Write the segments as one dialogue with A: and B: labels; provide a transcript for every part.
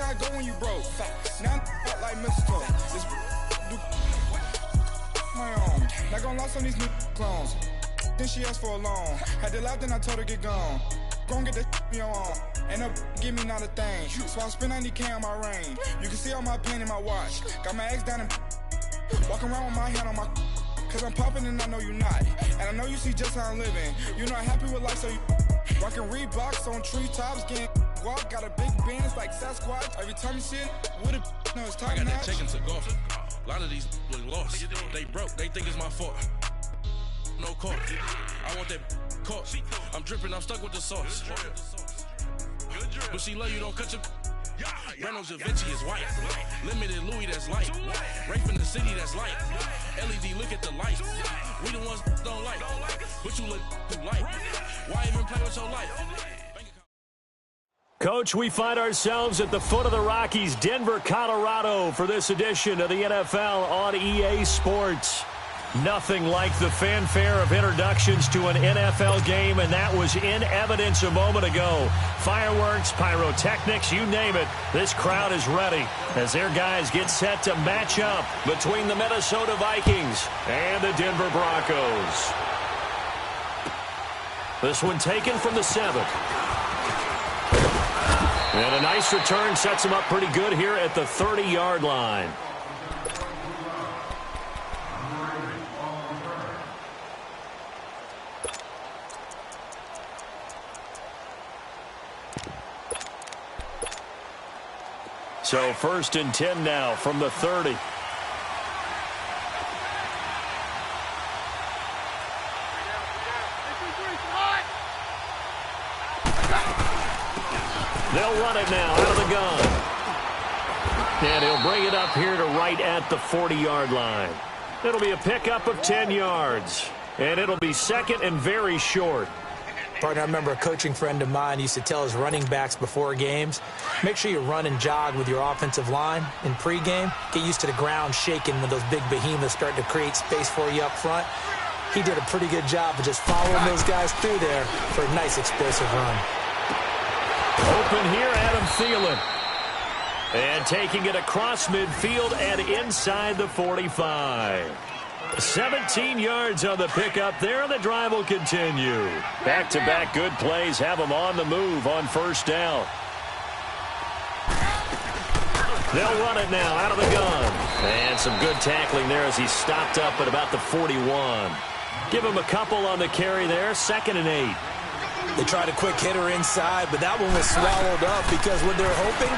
A: how I go when you broke. Now I'm out like mistletoe. This my own. Not gonna lost on these new clones. Then she asked for a loan. Had to laugh, then I told her get gone. Gon' get that me on. Ain't no give me not a thing. So I spend 90K on my range. You can see all my pain in my watch. Got my ex down and walking around with my hand on my. Cause I'm popping and I know you not. And I know you see just how I'm living. You not happy with life, so you rockin' Reeboks on treetops, getting walk. Got a big Benz like Sasquatch. Every time you see it, with a no, it's top notch. I got that chicken to golf. A lot of these was lost. They broke. They think it's my fault. No court. I want that court. I'm dripping. I'm stuck with the sauce. But she love you. Don't cut your. Reynolds Da Vinci is white. Limited Louis that's light. Rape in the city that's light. LED look at the lights. We the ones don't like. But you look through light. Why even play with your life?
B: Coach, we find ourselves at the foot of the Rockies, Denver, Colorado, for this edition of the NFL on EA Sports. Nothing like the fanfare of introductions to an NFL game, and that was in evidence a moment ago. Fireworks, pyrotechnics, you name it. This crowd is ready as their guys get set to match up between the Minnesota Vikings and the Denver Broncos. This one taken from the 7th. And a nice return sets him up pretty good here at the 30-yard line. So 1st and 10 now from the 30. They'll run it now out of the gun. And he'll bring it up here to right at the 40-yard line. It'll be a pickup of 10 yards. And it'll be second and very short.
C: Partner, I remember a coaching friend of mine used to tell his running backs before games, make sure you run and jog with your offensive line in pregame. Get used to the ground shaking when those big behemoths start to create space for you up front. He did a pretty good job of just following those guys through there for a nice explosive run.
B: Open here, Adam Thielen. And taking it across midfield and inside the 45. 17 yards on the pickup there, and the drive will continue. Back-to-back good plays have them on the move on 1st down. They'll run it now out of the gun. And some good tackling there as he stopped up at about the 41. Give him a couple on the carry there, 2nd and 8.
C: They tried a quick hitter inside, but that one was swallowed up because when they're hoping,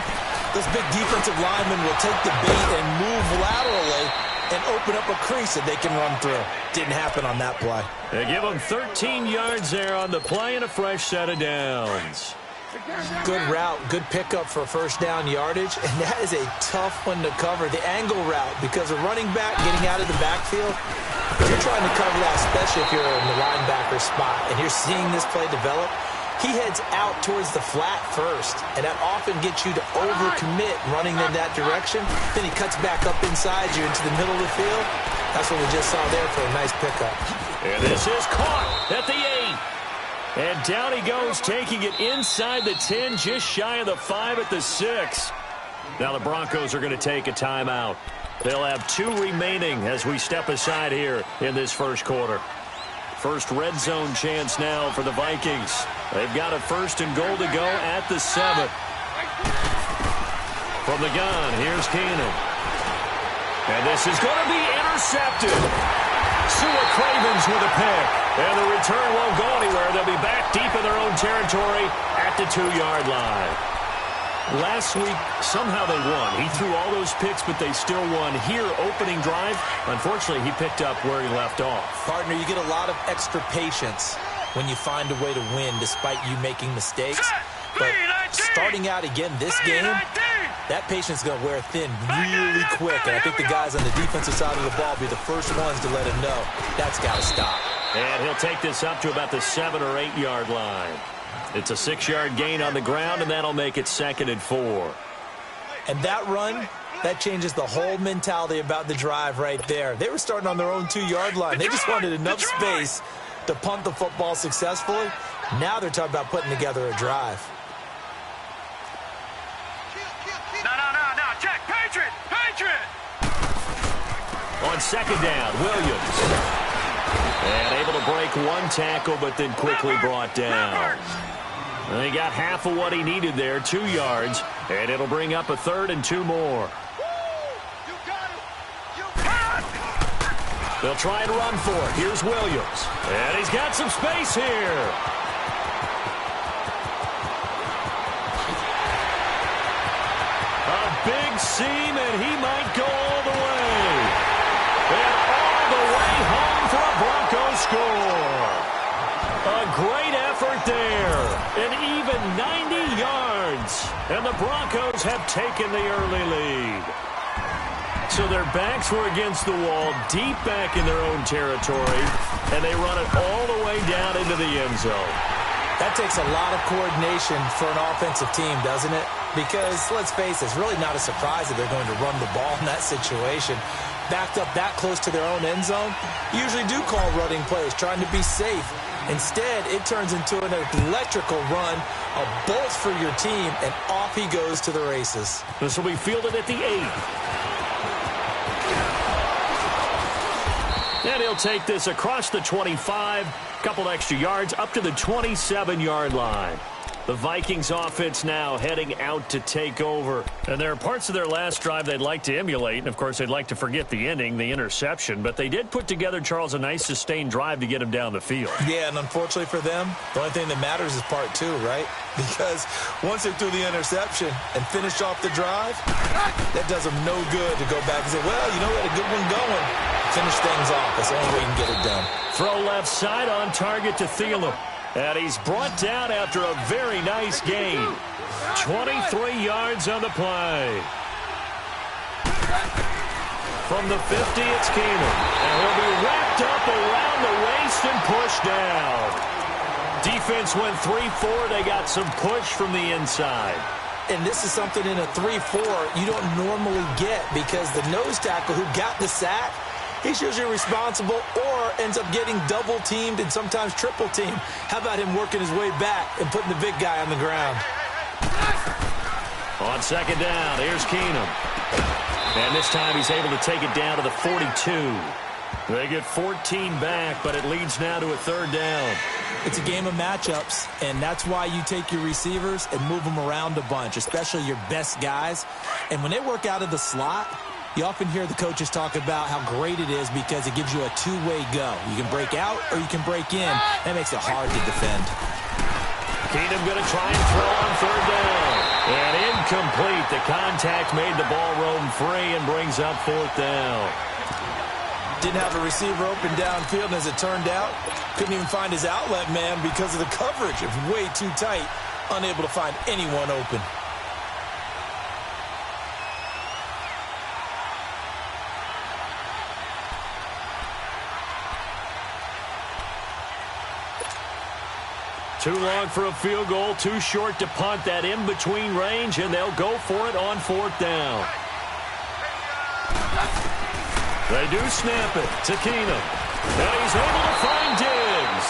C: those big defensive linemen will take the bait and move laterally and open up a crease that they can run through. Didn't happen on that play.
B: They give them 13 yards there on the play and a fresh set of downs.
C: Good route, good pickup for 1st down yardage, and that is a tough one to cover, the angle route, because a running back getting out of the backfield, if you're trying to cover that, especially if you're in the linebacker spot, and you're seeing this play develop, he heads out towards the flat first, and that often gets you to overcommit running in that direction. Then he cuts back up inside you into the middle of the field. That's what we just saw there for a nice pickup.
B: And this is caught at the 8. And down he goes, taking it inside the 10, just shy of the 5 at the 6. Now the Broncos are going to take a timeout. They'll have 2 remaining as we step aside here in this 1st quarter. First red zone chance now for the Vikings. They've got a 1st and goal to go at the 7. From the gun, here's Keenan. And this is going to be intercepted. Sua Cravens with a pick. And the return won't go anywhere. They'll be back deep in their own territory at the 2-yard line. Last week, somehow they won. He threw all those picks, but they still won. Here, opening drive, unfortunately, he picked up where he left off.
C: Partner, you get a lot of extra patience when you find a way to win despite you making mistakes. But starting out again this game, that patience is going to wear thin really quick. And I think the guys on the defensive side of the ball will be the first ones to let him know that's got to stop.
B: And he'll take this up to about the 7 or 8 yard line. It's a 6-yard gain on the ground, and that'll make it 2nd and 4.
C: And that run, that changes the whole mentality about the drive right there. They were starting on their own 2-yard line. They just wanted enough space to punt the football successfully. Now they're talking about putting together a drive.
B: second down. Williams. And able to break one tackle, but then quickly brought down. And he got half of what he needed there, 2 yards, and it'll bring up a 3rd and 2 more. They'll try and run for it. Here's Williams. And he's got some space here. A big seam, and he might go all the way. And all the way home for a Broncos score. A great effort there. An even 90 yards. And the Broncos have taken the early lead. So their backs were against the wall, deep back in their own territory, and they run it all the way down into the end zone.
C: That takes a lot of coordination for an offensive team, doesn't it? Because, let's face it, it's really not a surprise that they're going to run the ball in that situation. Backed up that close to their own end zone, usually do call running plays, trying to be safe. Instead, it turns into an electrical run, a bolt for your team, and off he goes to the races.
B: This will be fielded at the 8. And he'll take this across the 25, couple extra yards, up to the 27-yard line. The Vikings offense now heading out to take over. And there are parts of their last drive they'd like to emulate. And, of course, they'd like to forget the ending, the interception. But they did put together, Charles, a nice sustained drive to get him down the field.
C: Yeah, and unfortunately for them, the only thing that matters is part 2, right? Because once they threw the interception and finished off the drive, that does them no good to go back and say, well, you know, we had a good one going. Finish things off. That's the only way you can get it done.
B: Throw left side on target to Thielen. And he's brought down after a very nice gain. 23 yards on the play. From the 50, it's Keenum. And he'll be wrapped up around the waist and pushed down. Defense went 3-4. They got some push from the inside.
C: And this is something in a 3-4 you don't normally get because the nose tackle who got the sack, he's usually responsible or ends up getting double-teamed and sometimes triple-teamed. How about him working his way back and putting the big guy on the ground?
B: On second down, here's Keenum. And this time he's able to take it down to the 42. They get 14 back, but it leads now to a 3rd down.
C: It's a game of matchups, and that's why you take your receivers and move them around a bunch, especially your best guys. And when they work out of the slot, you often hear the coaches talk about how great it is because it gives you a two-way go. You can break out or you can break in. That makes it hard to defend.
B: Keenum going to try and throw on 3rd down. And incomplete. The contact made the ball roam free and brings up 4th down.
C: Didn't have a receiver open downfield, and as it turned out, couldn't even find his outlet man because of the coverage. It was way too tight, unable to find anyone open.
B: Too long for a field goal, too short to punt. That in-between range, and they'll go for it on 4th down. They do snap it to Keenum. And he's able to find Diggs.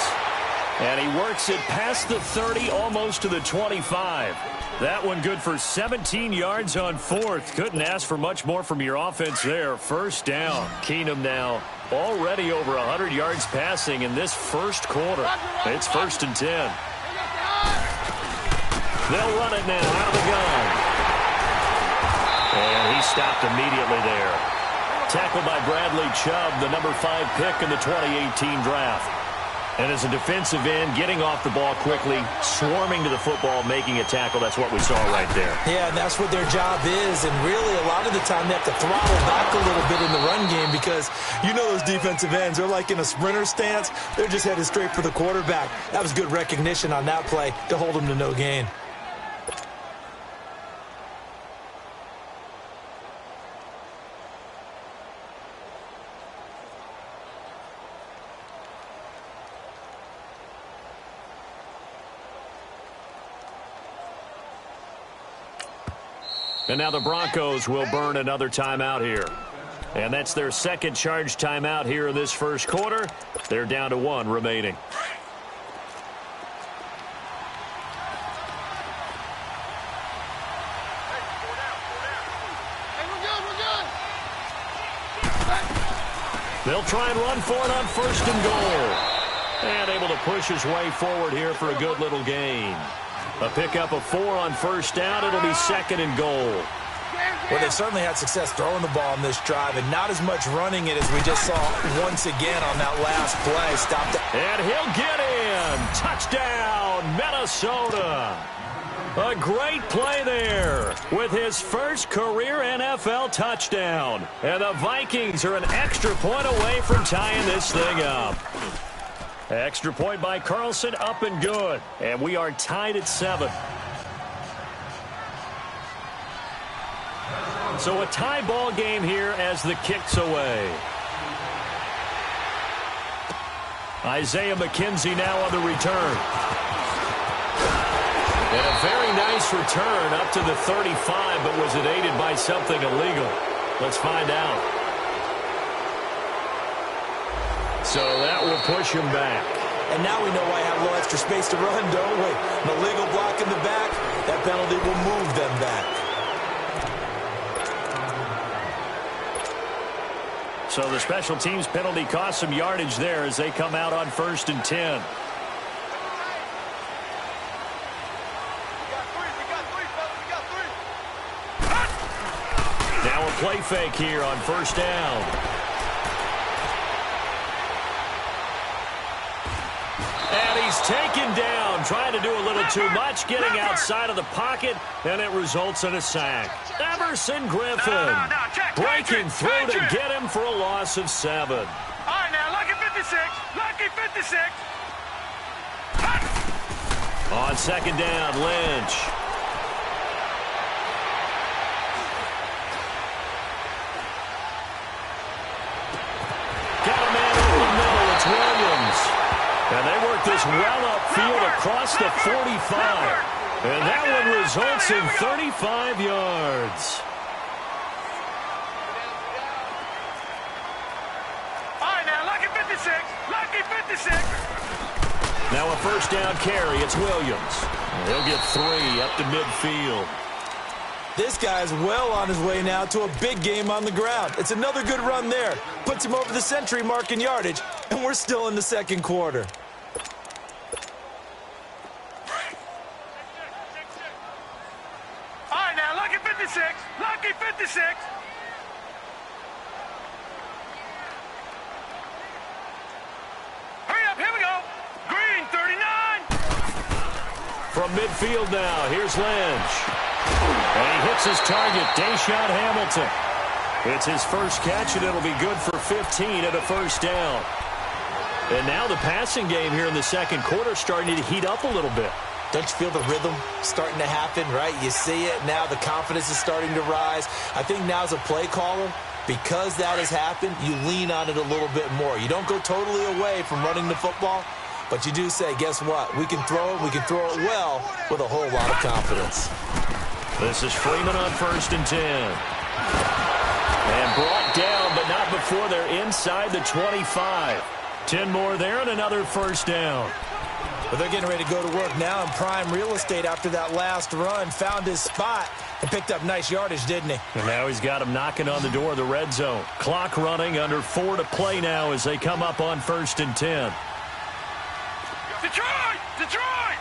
B: And he works it past the 30, almost to the 25. That one good for 17 yards on 4th. Couldn't ask for much more from your offense there. 1st down. Keenum now already over 100 yards passing in this first quarter. It's 1st and 10. They'll run it now out of the gun. And he stopped immediately there. Tackled by Bradley Chubb, the number 5 pick in the 2018 draft. And as a defensive end, getting off the ball quickly, swarming to the football, making a tackle. That's what we saw right there.
C: Yeah, and that's what their job is. And really, a lot of the time, they have to throttle back a little bit in the run game because you know those defensive ends, they're like in a sprinter stance. They're just headed straight for the quarterback. That was good recognition on that play to hold them to no gain.
B: And now the Broncos will burn another timeout here. And that's their second charge timeout here in this first quarter. They're down to 1 remaining. They'll try and run for it on 1st and goal. And able to push his way forward here for a good little gain. A pickup of 4 on 1st down. It'll be 2nd and goal.
C: Well, they certainly had success throwing the ball in this drive, and not as much running it as we just saw once again on that last play. Stopped it.
B: And he'll get in. Touchdown, Minnesota. A great play there with his first career NFL touchdown. And the Vikings are an extra point away from tying this thing up. Extra point by Carlson, up and good. And we are tied at 7. So a tie ball game here as the kick's away. Isaiah McKenzie now on the return. And a very nice return up to the 35, but was it aided by something illegal? Let's find out. So that will push him back.
C: And now we know why I have a little extra space to run, don't we? An illegal block in the back, that penalty will move them back.
B: So the special teams penalty cost some yardage there as they come out on 1st and 10. Now a play fake here on 1st down. And he's taken down, trying to do a little too much, getting outside of the pocket, and it results in a sack. Everson Griffin breaking through to get him for a loss of 7.
D: All right, now, lucky 56. Lucky 56.
B: On 2nd down, Lynch. Got a man over the middle. It's Williams. And they work this well upfield across the 45. And that one results in 35 yards.
D: All right, now, lucky 56. Lucky 56.
B: Now a 1st down carry. It's Williams. He'll get 3 up to midfield.
C: This guy's well on his way now to a big game on the ground. It's another good run there. Puts him over the century mark in yardage, and we're still in the 2nd quarter.
D: All right, now, lucky 56. Lucky 56. Hurry up, here we go. Green, 39.
B: From midfield now, here's Lynch. And he hits his target, Deshaun Hamilton. It's his first catch, and it'll be good for 15 at a 1st down. And now the passing game here in the 2nd quarter starting to heat up a little bit.
C: Don't you feel the rhythm starting to happen, right? You see it now. The confidence is starting to rise. I think now as a play caller, because that has happened, you lean on it a little bit more. You don't go totally away from running the football, but you do say, guess what? We can throw it. We can throw it well with a whole lot of confidence.
B: This is Freeman on 1st and 10. And brought down, but not before they're inside the 25. 10 more there and another 1st down.
C: But they're getting ready to go to work now in prime real estate after that last run. Found his spot and picked up nice yardage, didn't he?
B: And now he's got him knocking on the door of the red zone. Clock running, under 4 to play now as they come up on 1st and 10.
D: Detroit! Detroit!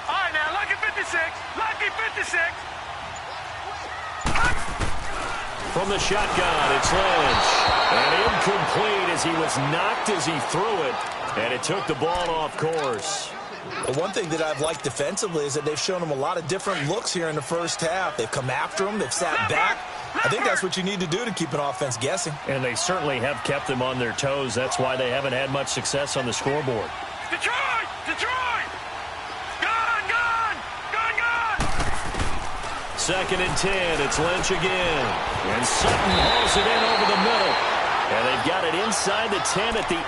D: All right, now, lucky 56. Lucky 56.
B: From the shotgun, it's Lynch. And incomplete as he was knocked as he threw it. And it took the ball off course.
C: Well, one thing that I've liked defensively is that they've shown him a lot of different looks here in the 1st half. They've come after him. They've sat back. I think that's what you need to do to keep an offense guessing.
B: And they certainly have kept them on their toes. That's why they haven't had much success on the scoreboard.
D: Detroit! Detroit! Gone! Gone! Gone! Gone!
B: 2nd and 10. It's Lynch again. And Sutton hauls it in over the middle. And they've got it inside the 10 at the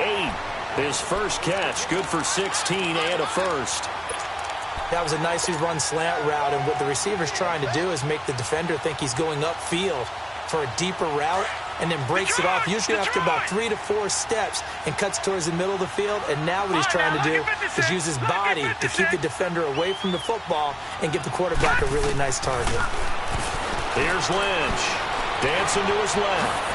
B: 8. His first catch, good for 16 and a 1st.
C: That was a nicely run slant route, and what the receiver's trying to do is make the defender think he's going upfield for a deeper route and then breaks it off, usually after about 3 to 4 steps, and cuts towards the middle of the field. And now what he's trying to do is use his body to keep the defender away from the football and give the quarterback a really nice target.
B: Here's Lynch. Dancing to his left.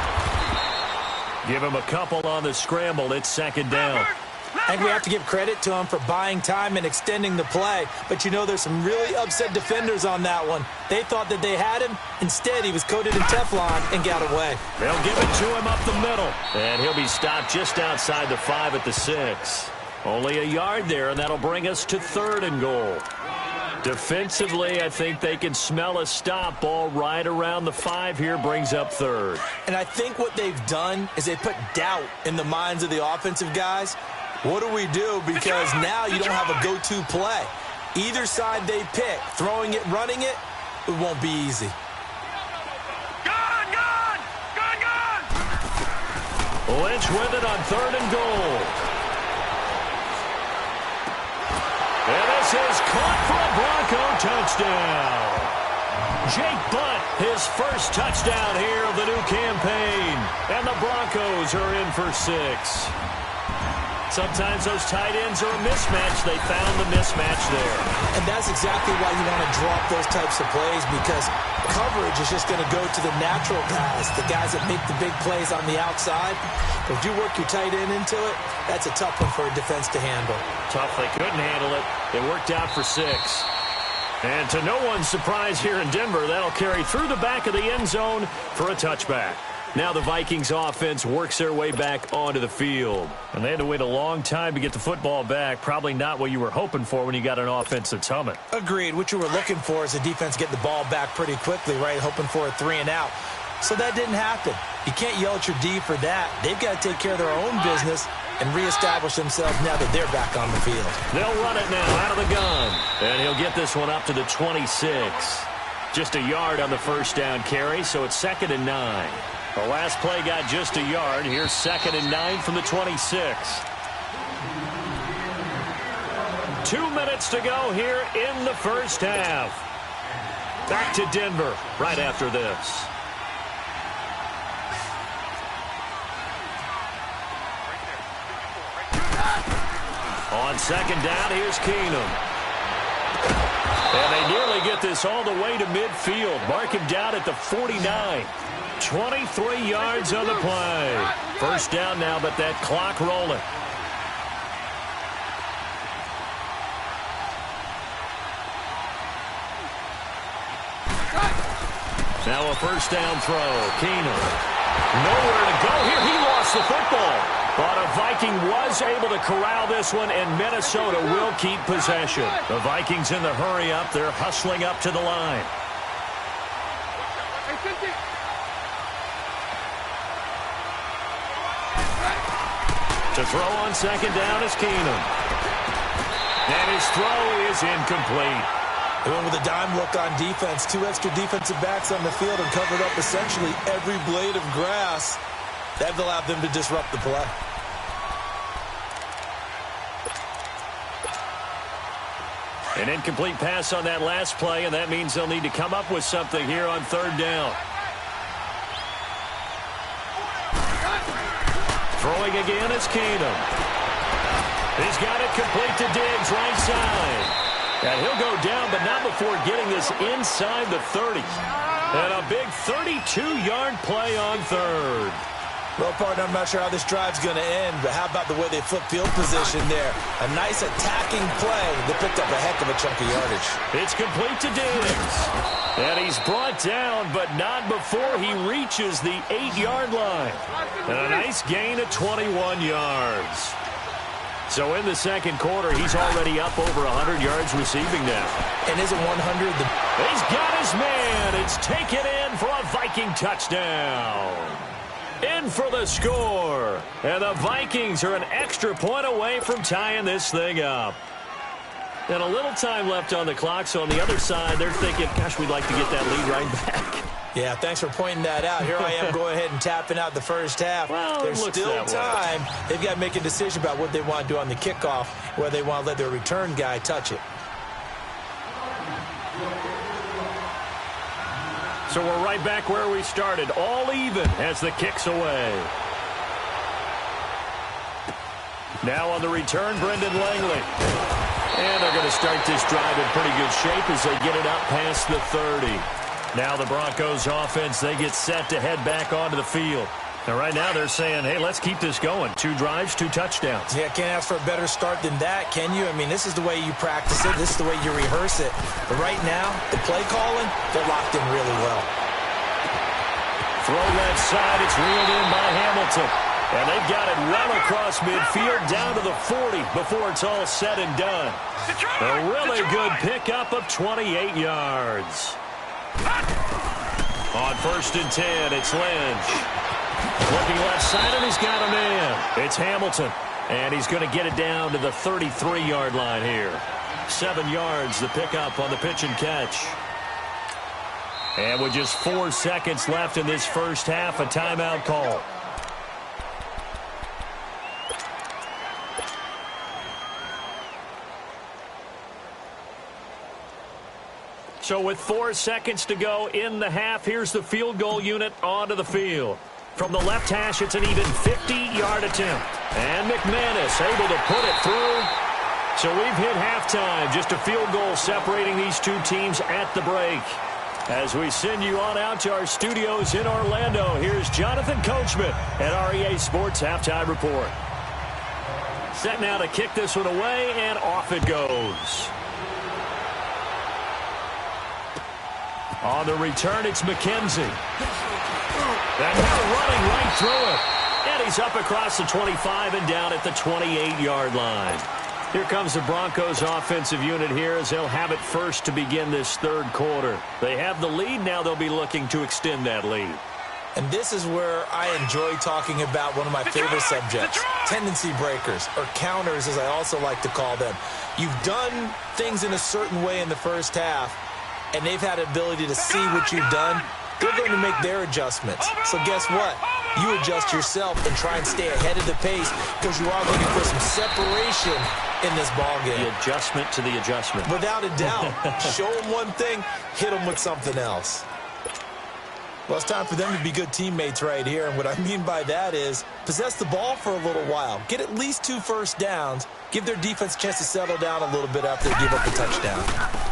B: Give him a couple on the scramble. It's second down.
C: I think we have to give credit to him for buying time and extending the play. But, you know, there's some really upset defenders on that one. They thought that they had him. Instead, he was coated in Teflon and got away.
B: They'll give it to him up the middle. And he'll be stopped just outside the 5 at the 6. Only a yard there, and that'll bring us to 3rd and goal. Defensively, I think they can smell a stop. Ball right around the 5 here brings up 3rd.
C: And I think what they've done is they put doubt in the minds of the offensive guys. What do we do? Because now you don't have a go-to play. Either side they pick, throwing it, running it, it won't be easy.
D: Gone!
B: Lynch with it on 3rd and goal. And this is caught for a Bronco touchdown. Jake Butt, his first touchdown here of the new campaign. And the Broncos are in for 6. Sometimes those tight ends are a mismatch. They found the mismatch there.
C: And that's exactly why you want to drop those types of plays, because coverage is just going to go to the natural guys, the guys that make the big plays on the outside. But if you work your tight end into it, that's a tough one for a defense to handle.
B: Tough. They couldn't handle it. It worked out for 6. And to no one's surprise here in Denver, that'll carry through the back of the end zone for a touchback. Now the Vikings offense works their way back onto the field. And they had to wait a long time to get the football back. Probably not what you were hoping for when you got an offense that's humming.
C: Agreed. What you were looking for is the defense getting the ball back pretty quickly, right? Hoping for a 3 and out. So that didn't happen. You can't yell at your D for that. They've got to take care of their own business and reestablish themselves now that they're back on the field.
B: They'll run it now out of the gun. And he'll get this one up to the 26. Just a yard on the first down carry, so it's 2nd and 9. The last play got just a yard. Here's 2nd and 9 from the 26. 2 minutes to go here in the first half. Back to Denver right after this. On 2nd down, here's Keenum. And they nearly get this all the way to midfield. Mark him down at the 49. 23 yards on the play. First down now, but that clock rolling. Now a first down throw. Keenum. Nowhere to go here. He lost the football. But a Viking was able to corral this one, and Minnesota will keep possession. The Vikings in the hurry up. They're hustling up to the line. To throw on 2nd down is Keenum. And his throw is incomplete.
C: They went with a dime look on defense. 2 extra defensive backs on the field and covered up essentially every blade of grass. That allowed them to disrupt the play.
B: An incomplete pass on that last play, and that means they'll need to come up with something here on 3rd down. Throwing again is Keenum. He's got it complete to Diggs, right side. And he'll go down, but not before getting this inside the 30. And a big 32-yard play on 3rd.
C: Well, partner, I'm not sure how this drive's going to end, but how about the way they flip field position there? A nice attacking play. They picked up a heck of a chunk of yardage.
B: It's complete to Diggs. And he's brought down, but not before he reaches the 8-yard line. And a nice gain of 21 yards. So in the second quarter, he's already up over 100 yards receiving now.
C: And isn't 100 the...
B: He's got his man. It's taken in for a Viking touchdown. In for the score. And the Vikings are an extra point away from tying this thing up. And a little time left on the clock, so on the other side, they're thinking, gosh, we'd like to get that lead right back.
C: Yeah, thanks for pointing that out. Here I am going ahead and tapping out the first half.
B: Well,
C: there's still time. They've got to make a decision about what they want to do on the kickoff, whether they want to let their return guy touch it.
B: So we're right back where we started, all even as the kick's away. Now on the return, Brendan Langley. And they're going to start this drive in pretty good shape as they get it up past the 30. Now the Broncos offense, they get set to head back onto the field. And right now they're saying, hey, let's keep this going. 2 drives, 2 touchdowns.
C: Yeah, can't ask for a better start than that, can you? I mean, this is the way you practice it. This is the way you rehearse it. But right now, the play calling, they're locked in really well.
B: Throw left side. It's reeled in by Hamilton. And they've got it well across midfield down to the 40 before it's all said and done. A really good pickup of 28 yards. On 1st and 10, it's Lynch. Looking left side, and he's got a man. It's Hamilton, and he's going to get it down to the 33-yard line here. 7 yards, the pickup on the pitch and catch. And with just 4 seconds left in this first half, a timeout call. So with 4 seconds to go in the half, here's the field goal unit onto the field. From the left hash, it's an even 50-yard attempt. And McManus able to put it through. So we've hit halftime. Just a field goal separating these two teams at the break. As we send you on out to our studios in Orlando, here's Jonathan Coachman at REA Sports Halftime Report. Set now to kick this one away, and off it goes. On the return, it's McKenzie. And now running right through it. And he's up across the 25 and down at the 28-yard line. Here comes the Broncos offensive unit here as they'll have it first to begin this third quarter. They have the lead. Now they'll be looking to extend that lead.
C: And this is where I enjoy talking about one of my favorite subjects, tendency breakers, or counters as I also like to call them. You've done things in a certain way in the first half, and they've had the ability to see what you've done. They're going to make their adjustments. So guess what? You adjust yourself and try and stay ahead of the pace because you are looking for some separation in this ballgame.
B: The adjustment to the adjustment.
C: Without a doubt. Show them one thing, hit them with something else. Well, it's time for them to be good teammates right here. And what I mean by that is possess the ball for a little while. Get at least 2 first downs. Give their defense a chance to settle down a little bit after they give up the touchdown.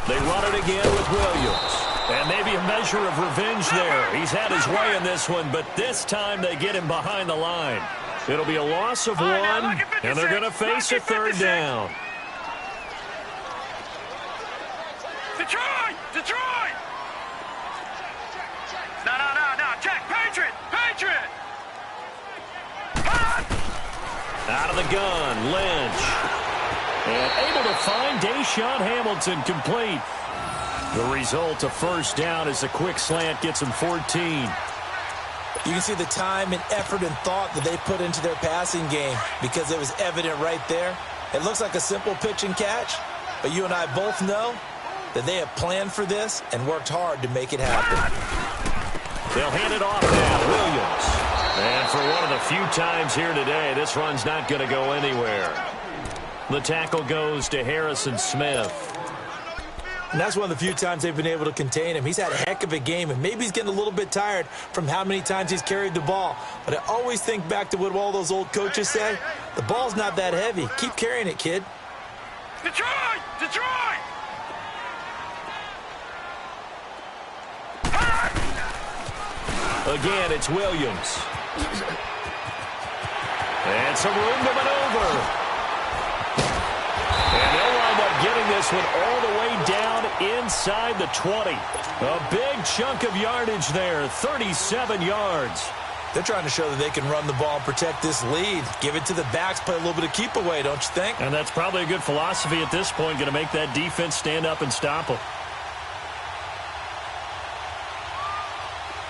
B: They run it again with Williams. And maybe a measure of revenge there. He's had his way in this one, but this time they get him behind the line. It'll be a loss of 1, and they're going to face a third down.
D: Detroit! Detroit! No. Check. Patriot!
B: Out of the gun, Lynch. And able to find Deshaun Hamilton complete. The result, a first down as the quick slant gets him 14.
C: You can see the time and effort and thought that they put into their passing game because it was evident right there. It looks like a simple pitch and catch, but you and I both know that they have planned for this and worked hard to make it happen.
B: They'll hand it off now, Williams. And for one of the few times here today, this run's not going to go anywhere. The tackle goes to Harrison Smith.
C: And that's one of the few times they've been able to contain him. He's had a heck of a game, and maybe he's getting a little bit tired from how many times he's carried the ball. But I always think back to what all those old coaches say. The ball's not that heavy. Keep carrying it, kid.
D: Detroit!
B: Again, it's Williams. And some room to maneuver. And they'll wind up getting this one all the way down inside the 20. A big chunk of yardage there, 37 yards.
C: They're trying to show that they can run the ball and protect this lead. Give it to the backs, play a little bit of keep away, don't you think?
B: And that's probably a good philosophy at this point, going to make that defense stand up and stop them.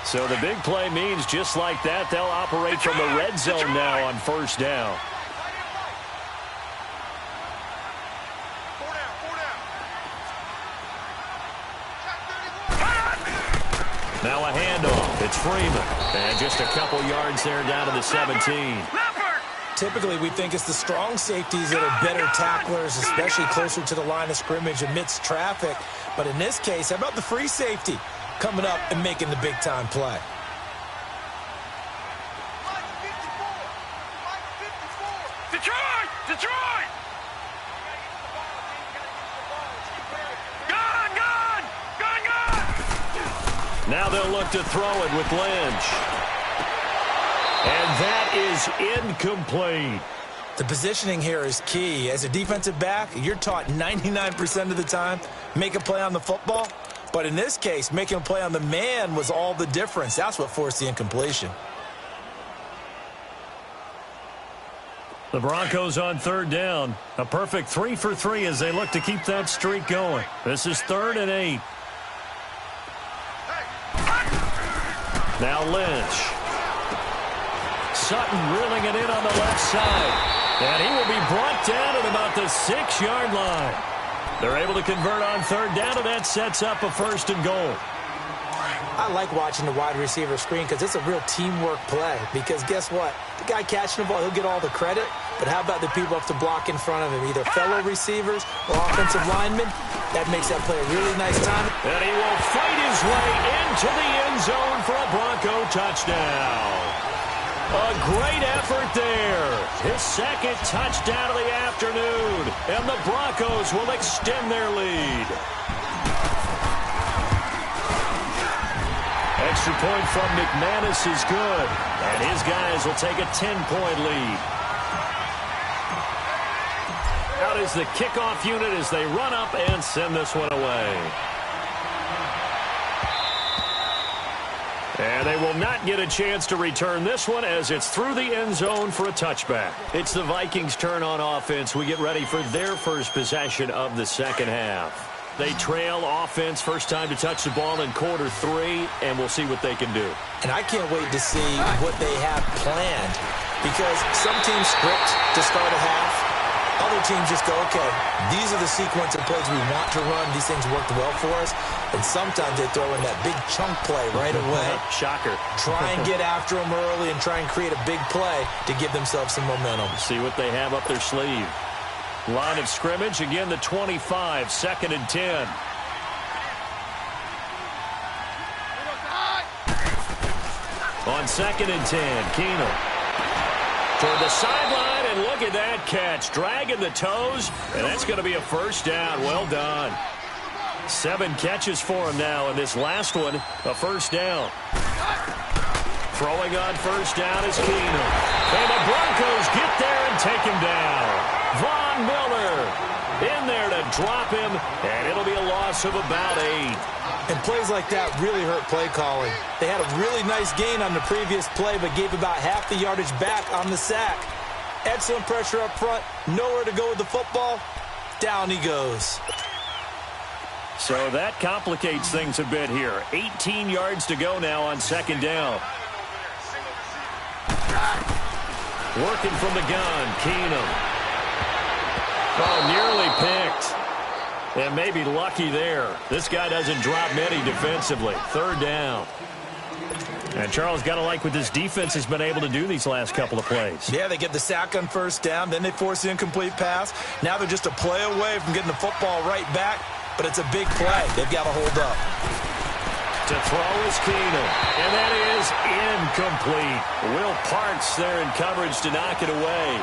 B: So the big play means just like that, they'll operate from the red zone now on first down. Now a handoff. It's Freeman. And just a couple yards there down to the 17.
C: Typically, we think it's the strong safeties that are better tacklers, especially closer to the line of scrimmage amidst traffic. But in this case, how about the free safety coming up and making the big-time play?
D: Detroit! Gun!
B: Now they'll look to throw it with Lynch. And that is incomplete.
C: The positioning here is key. As a defensive back, you're taught 99% of the time, make a play on the football. But in this case, making a play on the man was all the difference. That's what forced the incompletion.
B: The Broncos on third down. A perfect 3 for 3 as they look to keep that streak going. This is 3rd and 8. Now Lynch. Sutton reeling it in on the left side. And he will be brought down at about the 6-yard line. They're able to convert on third down, and that sets up a 1st and goal.
C: I like watching the wide receiver screen because it's a real teamwork play. Because guess what? The guy catching the ball, he'll get all the credit. But how about the people have to block in front of him, either fellow receivers or offensive linemen? That makes that play a really nice time.
B: And he will fight his way into the end zone for a Bronco touchdown. A great effort there. His 2nd touchdown of the afternoon. And the Broncos will extend their lead. Extra point from McManus is good. And his guys will take a 10-point lead. Out is the kickoff unit as they run up and send this one away. And they will not get a chance to return this one as it's through the end zone for a touchback. It's the Vikings' turn on offense. We get ready for their first possession of the second half. They trail offense, first time to touch the ball in quarter 3, and we'll see what they can do.
C: And I can't wait to see what they have planned because some teams script to start a half. Other teams just go, okay, these are the sequence of plays we want to run. These things worked well for us. And sometimes they throw in that big chunk play right away.
B: Shocker.
C: Try and get after them early and try and create a big play to give themselves some momentum.
B: See what they have up their sleeve. Line of scrimmage, again, the 25, 2nd and 10. On 2nd and 10, Keenum. Toward the sideline, and look at that catch. Dragging the toes, and that's going to be a 1st down. Well done. 7 catches for him now, and this last one, a 1st down. Throwing on 1st down is Keenum. And the Broncos get there and take him down. Von Miller in there to drop him, and it'll be a loss of about 8.
C: And plays like that really hurt play calling. They had a really nice gain on the previous play, but gave about half the yardage back on the sack. Excellent pressure up front, nowhere to go with the football. Down he goes.
B: So that complicates things a bit here. 18 yards to go now on 2nd down. Working from the gun, Keenum. Oh, nearly picked. And maybe lucky there. This guy doesn't drop many defensively. 3rd down. And Charles, got to like what this defense has been able to do these last couple of plays.
C: Yeah, they get the sack on 1st down, then they force the incomplete pass. Now they're just a play away from getting the football right back, but it's a big play. They've got to hold up.
B: To throw is Keenum, and that is incomplete. Will Parks there in coverage to knock it away.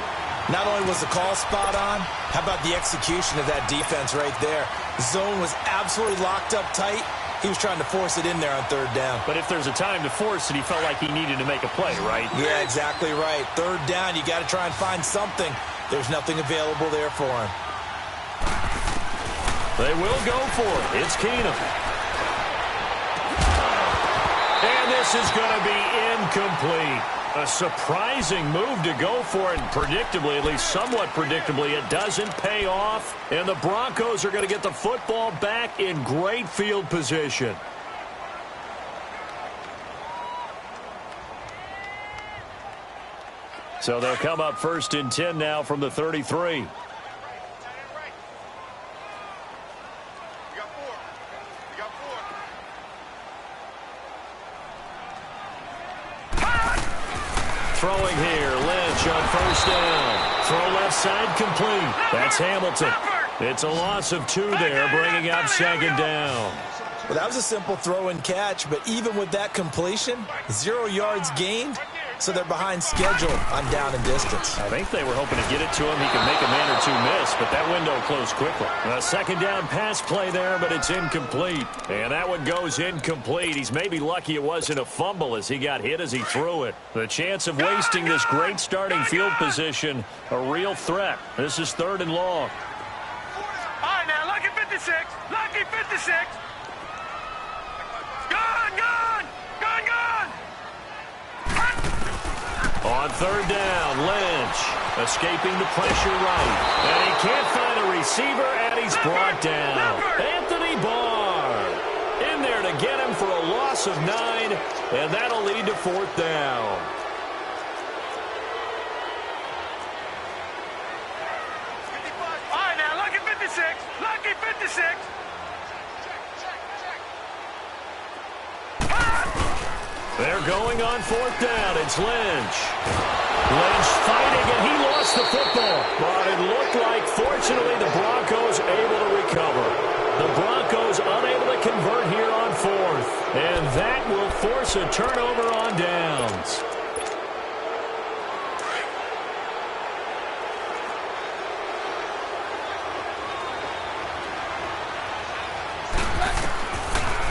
C: Not only was the call spot on, how about the execution of that defense right there? Zone was absolutely locked up tight. He was trying to force it in there on 3rd down.
B: But if there's a time to force it, he felt like he needed to make a play, right?
C: Yeah, exactly right. 3rd down, you got to try and find something. There's nothing available there for him.
B: They will go for it. It's Keenum. And this is going to be incomplete. A surprising move to go for it, and predictably, at least somewhat predictably, it doesn't pay off. And the Broncos are going to get the football back in great field position. So they'll come up 1st and 10 now from the 33. Throwing here, Lynch on 1st down. Throw left side complete. That's Hamilton. It's a loss of 2 there, bringing up 2nd down.
C: Well, that was a simple throw and catch, but even with that completion, 0 yards gained, so they're behind schedule on down and distance.
B: I think they were hoping to get it to him. He could make a man or two miss, but that window closed quickly. A second down pass play there, but it's incomplete. And that one goes incomplete. He's maybe lucky it wasn't a fumble as he got hit as he threw it. The chance of wasting this great starting field position, a real threat. This is 3rd and long.
D: All right, now, lucky 56. Lucky 56. Gone.
B: On 3rd down, Lynch escaping the pressure right. And he can't find a receiver, and he's brought down. Anthony Barr in there to get him for a loss of 9, and that'll lead to 4th down.
D: All right, now, lucky 56. Lucky 56.
B: They're going on 4th down. It's Lynch. Lynch fighting, and he lost the football. But it looked like, fortunately, the Broncos able to recover. The Broncos unable to convert here on 4th. And that will force a turnover on downs.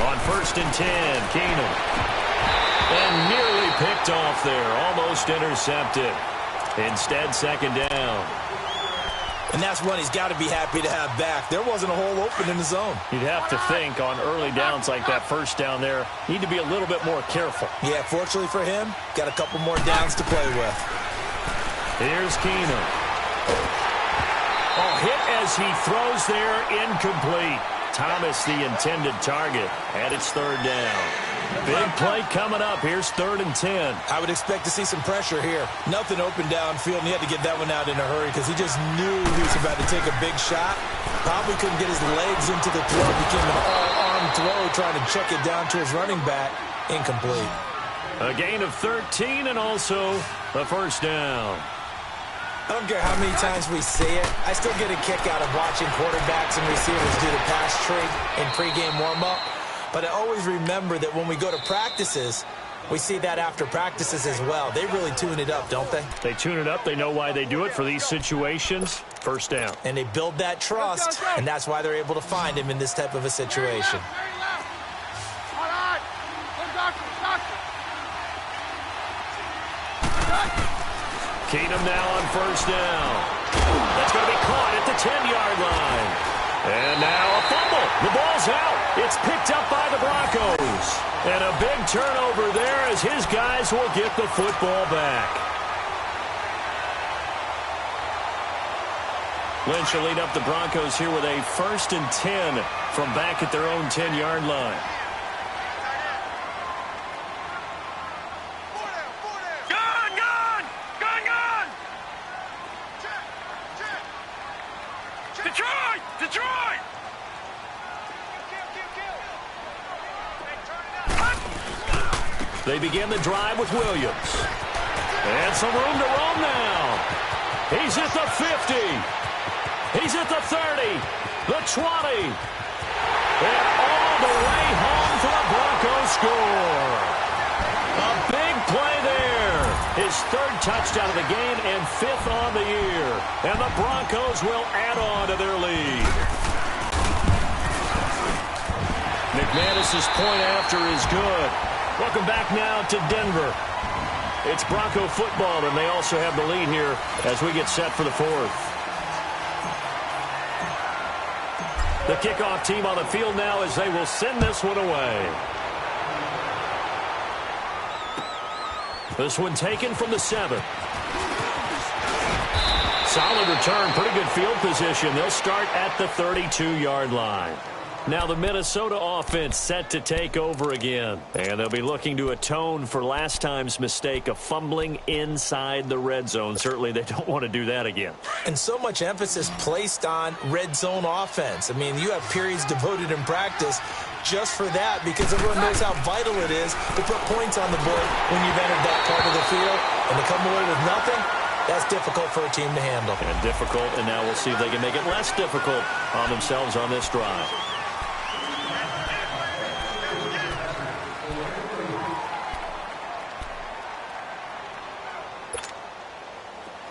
B: On 1st and 10, Keenum. And nearly picked off there. Almost intercepted. Instead, 2nd down.
C: And that's one he's got to be happy to have back. There wasn't a hole open in the zone.
B: You'd have to think on early downs like that 1st down there, need to be a little bit more careful.
C: Yeah, fortunately for him, got a couple more downs to play with.
B: Here's Keenum. Oh, hit as he throws there, incomplete. Thomas, the intended target, and it's 3rd down. Big play coming up. Here's 3rd and 10.
C: I would expect to see some pressure here. Nothing open downfield, and he had to get that one out in a hurry because he just knew he was about to take a big shot. Probably couldn't get his legs into the throw. Became an all-arm throw trying to chuck it down to his running back. Incomplete.
B: A gain of 13 and also the 1st down.
C: I don't care how many times we see it. I still get a kick out of watching quarterbacks and receivers do the pass trick in pregame warm-up. But I always remember that when we go to practices, we see that after practices as well. They really tune it up, don't they?
B: They tune it up. They know why they do it for these situations. 1st down.
C: And they build that trust, and that's why they're able to find him in this type of a situation.
B: Keenum now on 1st down. That's going to be caught at the 10-yard line. And now a fumble. The ball's out. It's picked up by the Broncos. And a big turnover there as his guys will get the football back. Lynch will lead up the Broncos here with a 1st and 10 from back at their own 10-yard line.
D: Detroit!
B: They begin the drive with Williams. And some room to roam now. He's at the 50. He's at the 30. The 20. And all the way home for the Broncos score. A big play there. His 3rd touchdown of the game and 5th on the year. And the Broncos will add on to their lead. McManus's point after is good. Welcome back now to Denver. It's Bronco football, and they also have the lead here as we get set for the 4th. The kickoff team on the field now as they will send this one away. This one taken from the 7. Solid return, pretty good field position. They'll start at the 32-yard line. Now the Minnesota offense set to take over again. And they'll be looking to atone for last time's mistake of fumbling inside the red zone. Certainly they don't want to do that again.
C: And so much emphasis placed on red zone offense. I mean, you have periods devoted in practice just for that because everyone knows how vital it is to put points on the board when you've entered that part of the field. And to come away with nothing, that's difficult for a team to handle.
B: And difficult, and now we'll see if they can make it less difficult on themselves on this drive.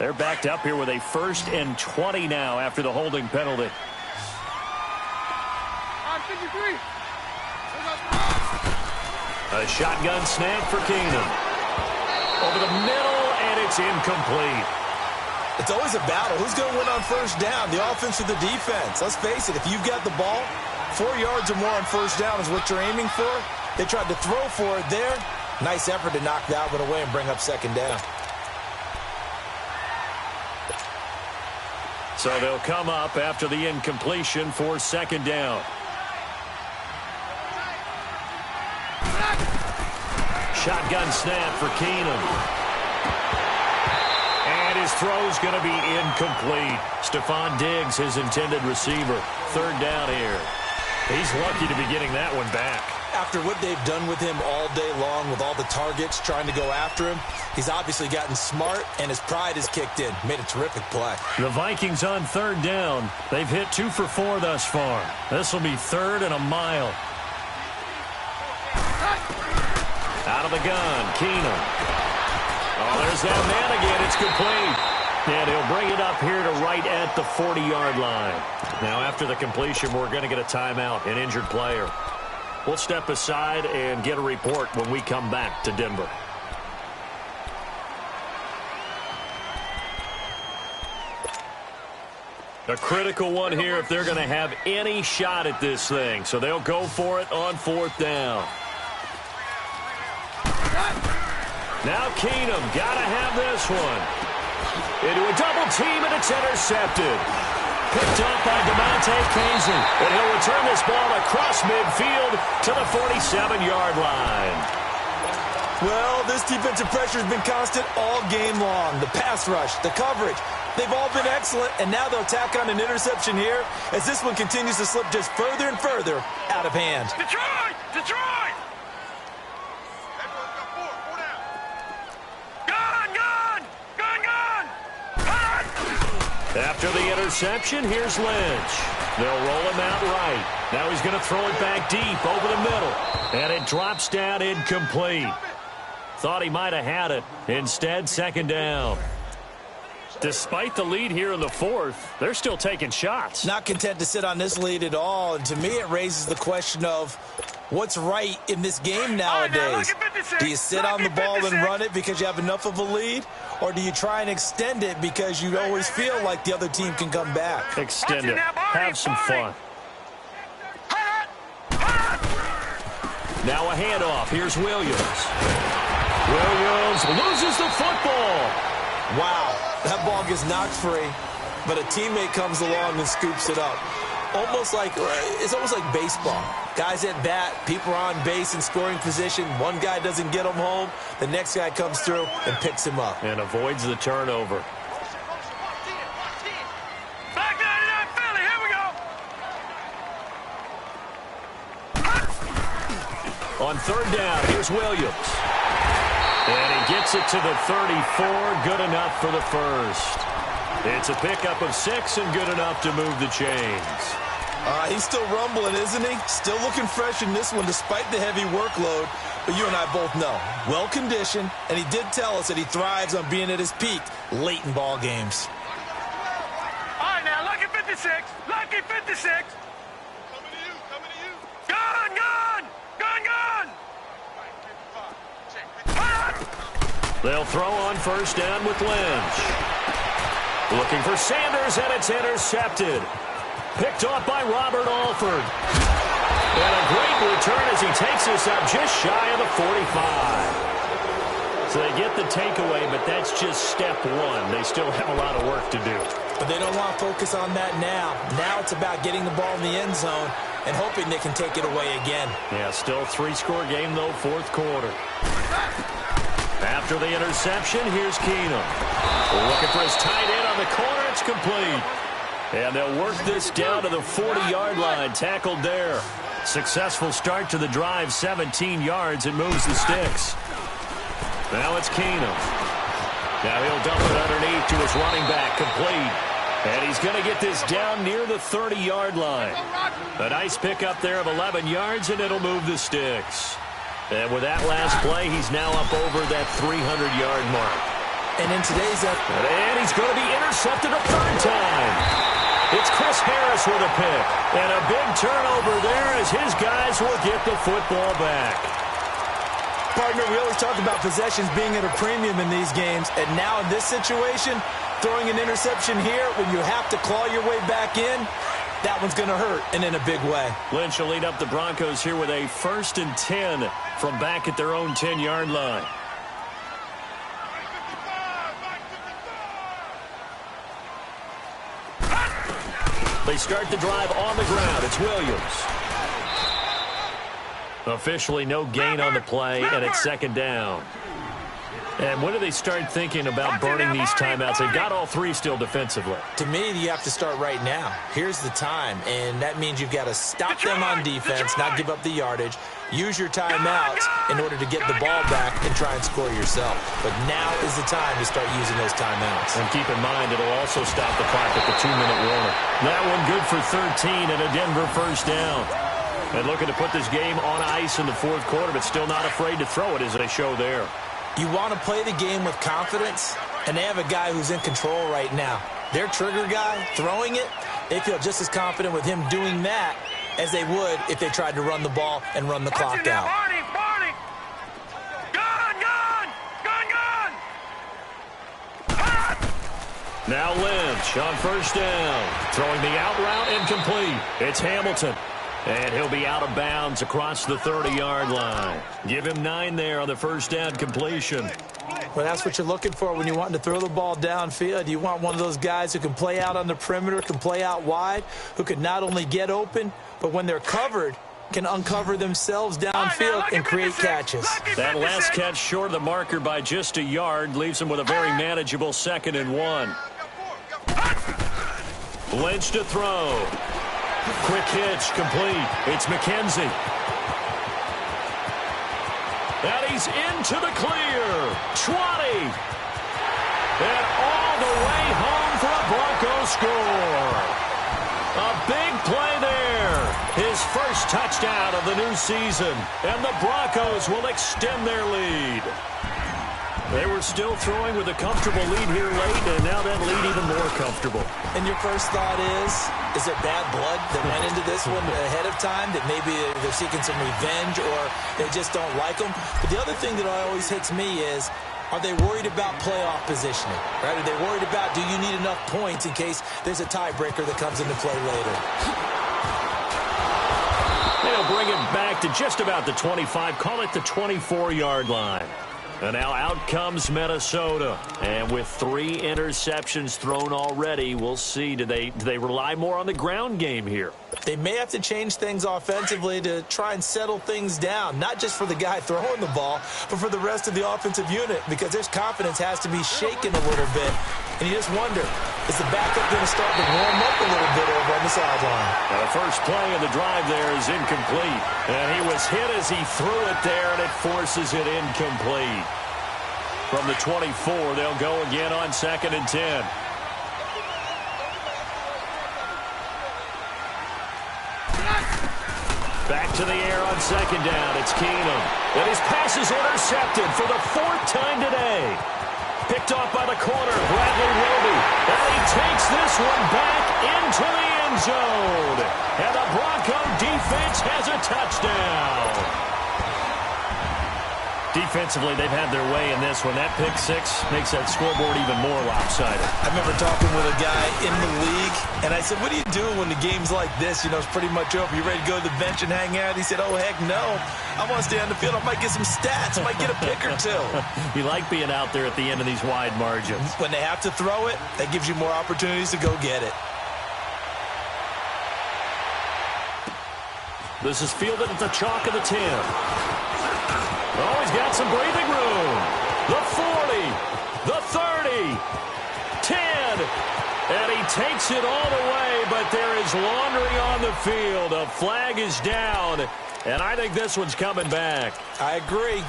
B: They're backed up here with a 1st and 20 now after the holding penalty.
D: 53.
B: A shotgun snap for Keenum. Over the middle, and it's incomplete.
C: It's always a battle. Who's going to win on 1st down, the offense or the defense? Let's face it, if you've got the ball, 4 yards or more on 1st down is what you're aiming for. They tried to throw for it there. Nice effort to knock that one away and bring up 2nd down.
B: So they'll come up after the incompletion for 2nd down. Shotgun snap for Keenum. And his throw's going to be incomplete. Stephon Diggs, his intended receiver. 3rd down here. He's lucky to be getting that one back.
C: After what they've done with him all day long with all the targets trying to go after him, he's obviously gotten smart, and his pride has kicked in. Made a terrific play.
B: The Vikings on 3rd down. They've hit 2 for 4 thus far. This will be 3rd and a mile. Out of the gun, Keenum. Oh, there's that man again. It's complete. And he'll bring it up here to right at the 40-yard line. Now, after the completion, we're going to get a timeout, an injured player. We'll step aside and get a report when we come back to Denver. A critical one here if they're going to have any shot at this thing. So they'll go for it on 4th down. Now Keenum, got to have this one. Into a double team, and it's intercepted. Picked up by DeMonte Kazin. And he'll return this ball across midfield to the 47-yard line.
C: Well, this defensive pressure has been constant all game long. The pass rush, the coverage, they've all been excellent, and now they'll tack on an interception here as this one continues to slip just further and further out of hand.
D: Detroit! Detroit!
B: After the interception, here's Lynch. They'll roll him out right. Now he's going to throw it back deep over the middle. And it drops down incomplete. Thought he might have had it. Instead, 2nd down. Despite the lead here in the 4th, they're still taking shots.
C: Not content to sit on this lead at all. And to me, it raises the question of what's right in this game nowadays. Do you sit on the ball and run it because you have enough of a lead? Or do you try and extend it because you always feel like the other team can come back?
B: Extend it. Have some fun. Now a handoff. Here's Williams. Williams loses the football.
C: Wow, that ball gets knocked free, but a teammate comes along and scoops it up. It's almost like baseball. Guys at bat, people are on base in scoring position. One guy doesn't get him home. The next guy comes through and picks him up.
B: And avoids the turnover.
D: Back 99 Philly, here we go.
B: On 3rd down, here's Williams. And he gets it to the 34, good enough for the 1st. It's a pickup of 6 and good enough to move the chains.
C: He's still rumbling, isn't he? Still looking fresh in this one despite the heavy workload. But you and I both know, well-conditioned, and he did tell us that he thrives on being at his peak late in ball games.
D: All right, now, lucky 56. Lucky 56. Coming to you. Gun, gun. Gun, gun.
B: They'll throw on 1st down with Lynch. Looking for Sanders, and it's intercepted. Picked off by Robert Alford. And a great return as he takes this up just shy of the 45. So they get the takeaway, but that's just step 1. They still have a lot of work to do.
C: But they don't want to focus on that now. Now it's about getting the ball in the end zone and hoping they can take it away again.
B: Yeah, still a 3-score game, though, 4th quarter. After the interception, here's Keenum. Looking for his tight end on the corner. It's complete. And they'll work this down to the 40-yard line. Tackled there. Successful start to the drive, 17 yards, and moves the sticks. Now it's Keenum. Now he'll dump it underneath to his running back, complete. And he's going to get this down near the 30-yard line. A nice pickup there of 11 yards, and it'll move the sticks. And with that last play, he's now up over that 300-yard mark.
C: And in today's
B: and he's going to be intercepted a third time. It's Chris Harris with a pick. And a big turnover there as his guys will get the football back.
C: Partner, we always talk about possessions being at a premium in these games. And now in this situation, throwing an interception here when you have to claw your way back in, that one's going to hurt, and in a big way. Lynch will lead up the Broncos here with a 1st and 10 from back at their own 10-yard line. They start the drive on the ground. It's Williams. Officially no gain on the play, and it's 2nd down. And when do they start thinking about burning these timeouts? They've got all 3 still defensively. To me, you have to start right now. Here's the time, and that means you've got to stop them on defense, not give up the yardage, use your timeouts in order to get the ball back and try and score yourself. But now is the time to start using those timeouts. And keep in mind, it'll also stop the clock at the 2-minute warning. That one good for 13 and a Denver 1st down. And looking to put this game on ice in the 4th quarter, but still not afraid to throw it as they show there. You want to play the game with confidence, and they have a guy who's in control right now. Their trigger guy, throwing it, they feel just as confident with him doing that as they would if they tried to run the ball and run the clock out.
D: Barney! Gun!
B: Now Lynch on 1st down. Throwing the out route incomplete. It's Hamilton. And he'll be out of bounds across the 30-yard line. Give him 9 there on the 1st down completion.
C: Well, that's what you're looking for when you're wanting to throw the ball downfield. You want one of those guys who can play out on the perimeter, can play out wide, who can not only get open, but when they're covered, can uncover themselves downfield and create catches.
B: That last catch short of the marker by just a yard leaves him with a very manageable 2nd and 1. Lynch to throw. Quick hitch, complete. It's McKenzie. And he's into the clear. 20. And all the way home for a Broncos score. A big play there. His first touchdown of the new season. And the Broncos will extend their lead. They were still throwing with a comfortable lead here late, and now that lead even more comfortable.
C: And your first thought is there bad blood that went into this one ahead of time, that maybe they're seeking some revenge or they just don't like them? But the other thing that always hits me is, are they worried about playoff positioning? Right? Are they worried about, do you need enough points in case there's a tiebreaker that comes into play later?
B: They'll bring it back to just about the 25, call it the 24-yard line. And now out comes Minnesota. And with 3 interceptions thrown already, we'll see. Do they rely more on the ground game here?
C: They may have to change things offensively to try and settle things down, not just for the guy throwing the ball, but for the rest of the offensive unit, because their confidence has to be shaken a little bit. And you just wonder, is the backup going to start to warm up a little bit over on the sideline?
B: Now the first play of the drive there is incomplete. And he was hit as he threw it there, and it forces it incomplete. From the 24, they'll go again on 2nd and 10. Back to the air on 2nd down. It's Keenum. And his pass is intercepted for the 4th time today. Picked off by the corner, Bradley Roby. And he takes this one back into the end zone. And the Bronco defense has a touchdown. Defensively, they've had their way in this one. That pick 6 makes that scoreboard even more lopsided.
C: I remember talking with a guy in the league, and I said, what do you do when the game's like this? You know, it's pretty much over. You ready to go to the bench and hang out? He said, oh, heck no. I want to stay on the field. I might get some stats. I might get a pick or 2.
B: You like being out there at the end of these wide margins.
C: When they have to throw it, that gives you more opportunities to go get it.
B: This is fielded at the chalk of the 10. Oh, he's got some breathing room. The 40, the 30, 10. And he takes it all the way, but there is laundry on the field. A flag is down, and I think this one's coming back.
C: I agree.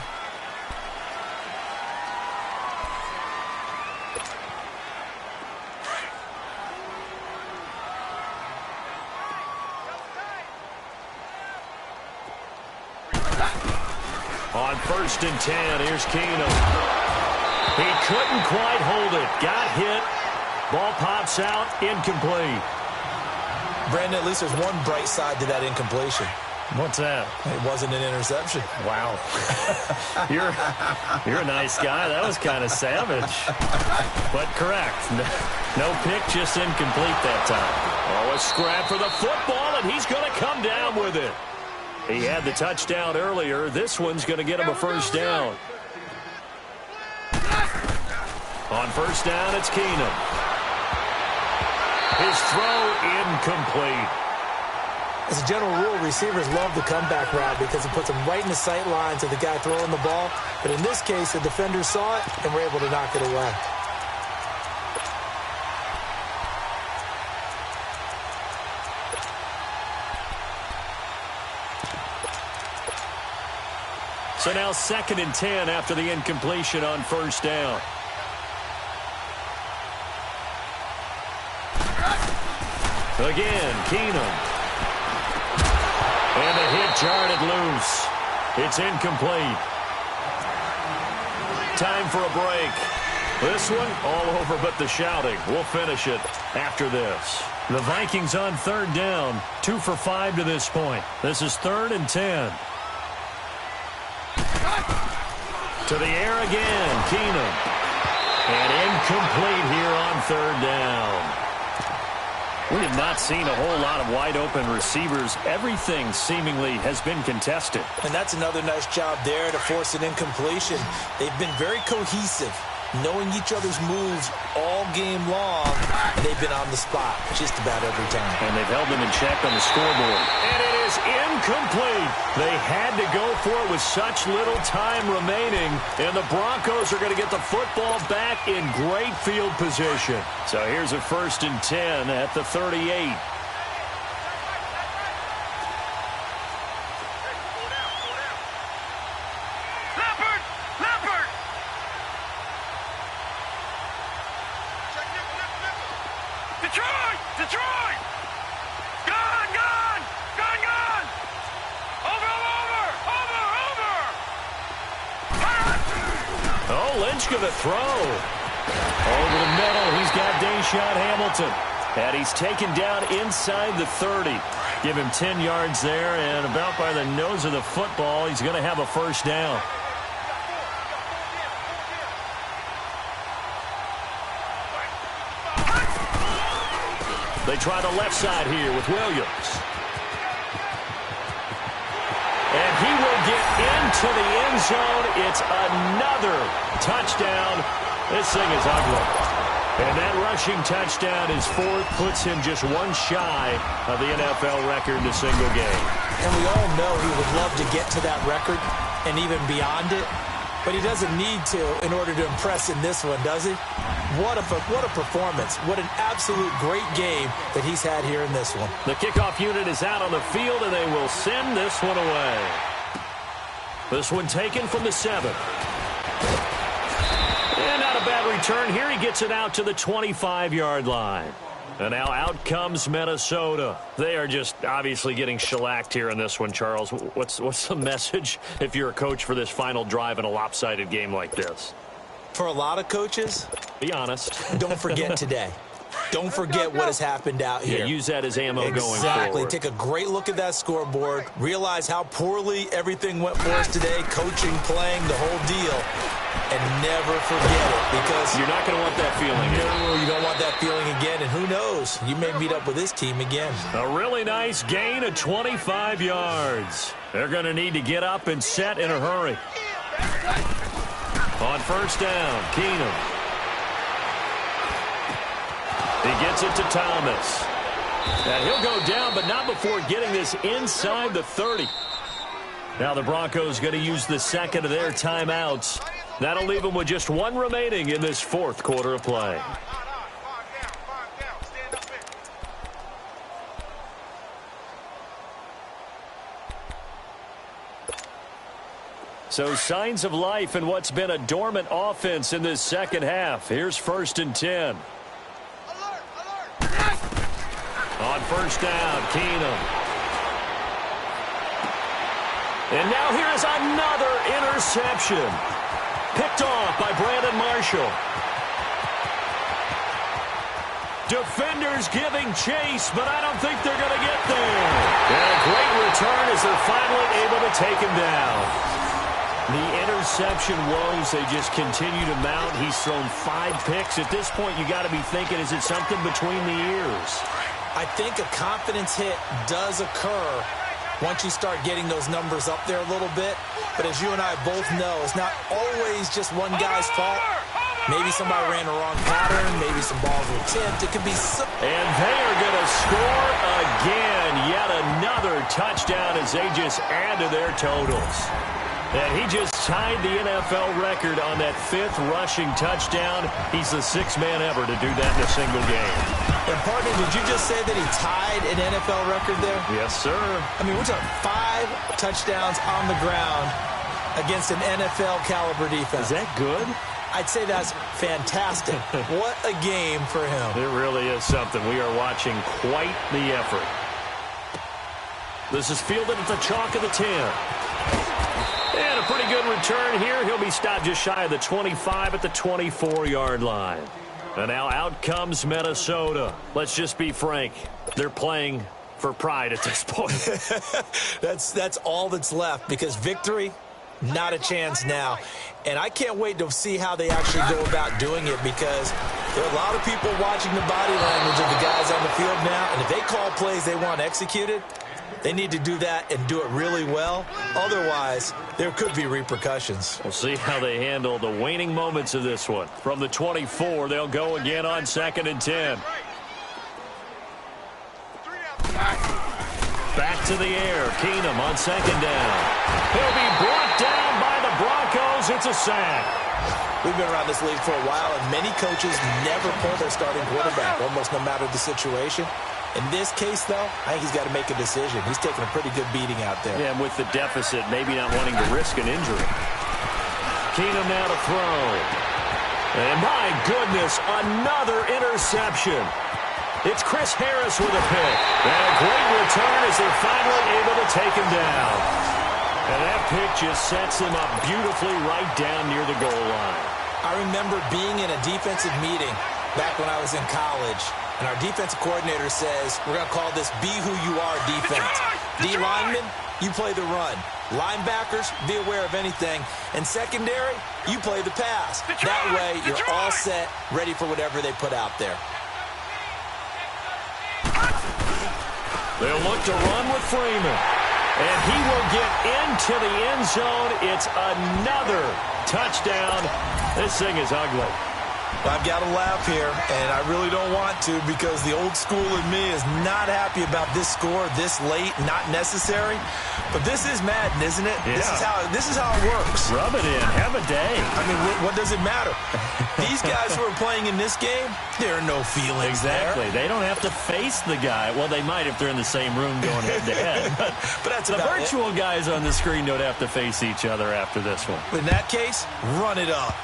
B: On 1st and 10, here's Keenum. He couldn't quite hold it. Got hit. Ball pops out. Incomplete.
C: Brandon, at least there's one bright side to that incompletion.
B: What's that?
C: It wasn't an interception.
B: Wow. You're a nice guy. That was kind of savage. But correct. No pick, just incomplete that time. Oh, a scrap for the football, and he's going to come down with it. He had the touchdown earlier. This one's going to get him a first down. On first down, it's Keenum. His throw incomplete.
C: As a general rule, receivers love the comeback route because it puts them right in the sight lines of the guy throwing the ball. But in this case, the defender saw it and were able to knock it away.
B: So now 2nd and 10 after the incompletion on first down. Again, Keenum. And a hit jarred it loose. It's incomplete. Time for a break. This one all over but the shouting. We'll finish it after this. The Vikings on 3rd down. 2 for 5 to this point. This is 3rd and 10. To the air again, Keenum. And incomplete here on 3rd down. We have not seen a whole lot of wide-open receivers. Everything seemingly has been contested.
C: And that's another nice job there to force an incompletion. They've been very cohesive, knowing each other's moves all game long, and they've been on the spot just about every time.
B: And they've held them in check on the scoreboard. And it is incomplete. They had to go for it with such little time remaining, and the Broncos are going to get the football back in great field position. So here's a 1st and 10 at the 38.
D: Detroit! Gone! Over!
B: Oh, Lynch going to throw. Over the middle, he's got Deshaun Hamilton. And he's taken down inside the 30. Give him 10 yards there, and about by the nose of the football, he's going to have a first down. They try the left side here with Williams. And he will get into the end zone. It's another touchdown. This thing is ugly. And that rushing touchdown is 4th, puts him just one shy of the NFL record in a single game.
C: And we all know he would love to get to that record and even beyond it. But he doesn't need to in order to impress in this one, does he? What a performance. What an absolute great game that he's had here in this one.
B: The kickoff unit is out on the field, and they will send this one away. This one taken from the 7. And not a bad return here. He gets it out to the 25-yard line. And now out comes Minnesota. They are just obviously getting shellacked here in this one, Charles. What's the message if you're a coach for this final drive in a lopsided game like this?
C: For a lot of coaches,
B: be honest.
C: Don't forget today. Don't forget what has happened out here.
B: Yeah, use that as ammo going forward.
C: Exactly. Take a great look at that scoreboard. Realize how poorly everything went for us today. Coaching, playing, the whole deal. And never forget it, because
B: you're not going to want that feeling again.
C: No, you don't want that feeling again. And who knows? You may meet up with this team again.
B: A really nice gain of 25 yards. They're going to need to get up and set in a hurry. On first down, Keenum. He gets it to Thomas. And he'll go down, but not before getting this inside the 30. Now the Broncos going to use the second of their timeouts. That'll leave them with just one remaining in this 4th quarter of play. So signs of life in what's been a dormant offense in this second half. Here's 1st and 10. On first down, Keenum. And now here's another interception. Picked off by Brandon Marshall. Defenders giving chase, but I don't think they're going to get there. And a great return as they're finally able to take him down. The interception woes, they just continue to mount. He's thrown 5 picks. At this point, you got to be thinking, is it something between the ears?
C: I think a confidence hit does occur once you start getting those numbers up there a little bit. But as you and I both know, it's not always just one guy's fault. Maybe somebody ran the wrong pattern. Maybe some balls were tipped. It could be so.
B: And they are going to score again. Yet another touchdown as they just add to their totals. And he just tied the NFL record on that 5th rushing touchdown. He's the 6th man ever to do that in a single game.
C: And, partner, did you just say that he tied an NFL record there?
B: Yes, sir.
C: I mean, we're talking 5 touchdowns on the ground against an NFL-caliber defense.
B: Is that good?
C: I'd say that's fantastic. What a game for him.
B: It really is something. We are watching quite the effort. This is fielded at the chalk of the 10. And a pretty good return here. He'll be stopped just shy of the 25 at the 24-yard line. And now out comes Minnesota. Let's just be frank. They're playing for pride at this point.
C: That's all that's left, because victory, not a chance now. And I can't wait to see how they actually go about doing it, because there are a lot of people watching the body language of the guys on the field now. And if they call plays they want executed, they need to do that and do it really well. Otherwise, there could be repercussions.
B: We'll see how they handle the waning moments of this one. From the 24, they'll go again on 2nd and 10. Back to the air. Keenum on 2nd down. He'll be brought down by the Broncos. It's a sack.
C: We've been around this league for a while, and many coaches never pull their starting quarterback, almost no matter the situation. In this case, though, I think he's got to make a decision. He's taking a pretty good beating out there.
B: Yeah, and with the deficit, maybe not wanting to risk an injury. Keenum now to throw. And my goodness, another interception. It's Chris Harris with a pick. And a great return as they're finally able to take him down. And that pick just sets him up beautifully right down near the goal line.
C: I remember being in a defensive meeting back when I was in college, and our defensive coordinator says, we're going to call this be who you are defense. D linemen, you play the run. Linebackers, be aware of anything. And secondary, you play the pass. That way, you're all set, ready for whatever they put out there.
B: They'll look to run with Freeman. And he will get into the end zone. It's another touchdown. This thing is ugly.
C: I've got to laugh here, and I really don't want to, because the old school in me is not happy about this score this late, not necessary. But this is Madden, isn't it?
B: Yeah.
C: This is how it works.
B: Rub it in. Have a day.
C: I mean, what does it matter? These guys who are playing in this game, there are no feelings
B: Exactly.
C: there.
B: They don't have to face the guy. Well, they might if they're in the same room going head-to-head.
C: But that's
B: the
C: about
B: virtual guys on the screen don't have to face each other after this one.
C: In that case, run it up.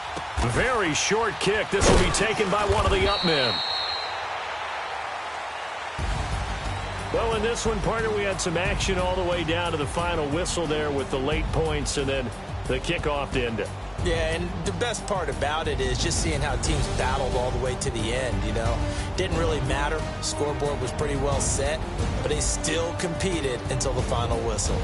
B: Very short kick. This will be taken by one of the up men. Well, in this one, partner, we had some action all the way down to the final whistle there with the late points and then the kickoff to end it.
C: Yeah, and the best part about it is just seeing how teams battled all the way to the end, you know. Didn't really matter. Scoreboard was pretty well set, but they still competed until the final whistle.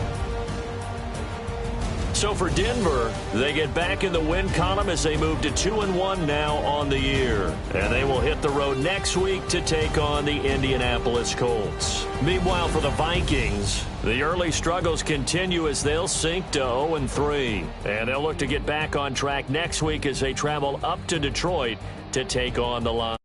B: So for Denver, they get back in the win column as they move to 2-1 now on the year. And they will hit the road next week to take on the Indianapolis Colts. Meanwhile, for the Vikings, the early struggles continue as they'll sink to 0-3. And they'll look to get back on track next week as they travel up to Detroit to take on the Lions.